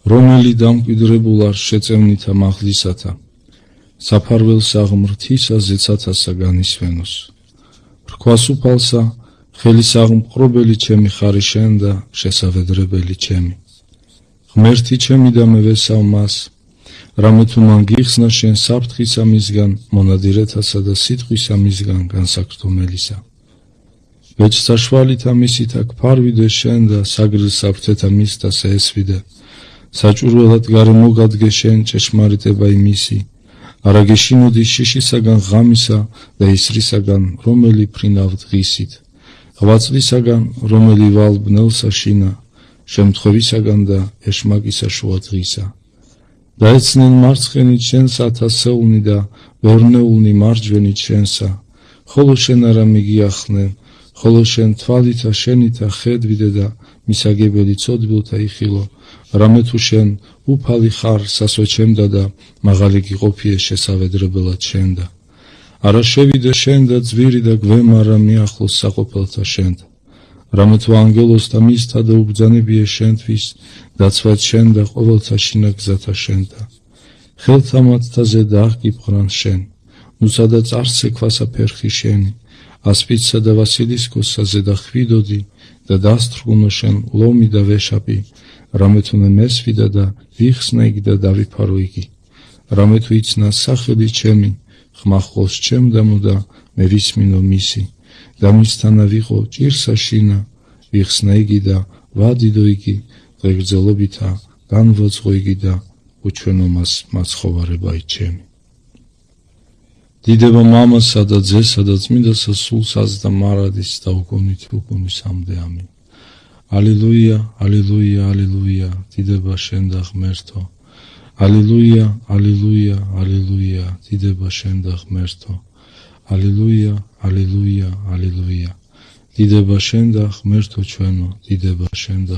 რომელი დამკვიდრებულ არ შეწევნითა მაღლისათა, საფარველს აღმრთისა ზეცათასა განისვენოს. რქვას უფალსა, ხელის აღმყრობელი ჩემი ხარი შენ და შესავედრებელი ჩემი. ღმერთი ჩემი და მე ვესავ მას, რამე თუ მან გიხსნა შენ საფრთხისა მისგან, მონადირეთასა და სიტყვისა მისგან განსაკრდომელისა. ბეჭდსა შვალითა მისით აქ ფარვიდე შენ და საგრილ საფრთეთა მისთასა ესვიდე. საჭურველად გარე მოგადგე შენ ჭეშმარიტება იმისი, არა გეშინოდი შიშისაგან ღამისა და ისრისაგან, რომელი ფრინავ დღისით, ღვაწლისაგან, რომელი ვალ ბნელსა შინა, შემთხვევისაგან და ეშმაკისა შუა დღისა. დაეცნენ მარცხენით შენსა ათასეულნი და ვერნეულნი მარჯვენით შენსა, ხოლო შენ არა მიგიახნენ, ხოლო შენ თვალითა შენითა ხედვიდე და მისაგებელი ცოდვილთა იხილო, რამე თუ შენ უფალი ხარ სასვეჩემდა და მაღალი გიყოფიე შესავედრებელად შენდა. არა შევიდე შენ და ძვირი და გვემარა მიახლოს საყოფელთა შენდა. რამე თუ ანგელოსთა მისთა და უბრძანებიე შენთვის, დაცვად შენ და ყოველთა შინა გზათა შენდა. ხელთა მათთაზე და აღგიფხრან შენ, ნუსა და წარსექვასა ფერხი შენი, ასპიდსა და ვასილისკოსსა და ხვიდოდი და დასთრგუნო შენ ლომი და ვეშაპი, რამე თუ მე მესვიდა და ვიხსნა იგი და დავიფარო იგი. რამე თუ იცნა სახელი ჩემი, ხმახოლს ჩემდამო და მე ვისმინო მისი, და მისთანა ვიყო ჭირსა შინა, ვიხსნა იგი და ვადიდო იგი, ღეგრძელობითა განვოწყო იგი და უჩვენო მას მაცხოვარებაი ჩემი. დიდება მამასა და ძესა და წმინდასა სულსაც და მარადის და უკუნით უკუნისამდე ამინ. ალილუია, ალილუია, ალილუია, დიდება შენ და ღმერთო. ალილუია, ალილუია, ალილუია, დიდება შენ და ღმერთო. ალილუია, ალილუია, ალილუია, დიდება შენ და ღმერთო ჩვენო, დიდება შენ და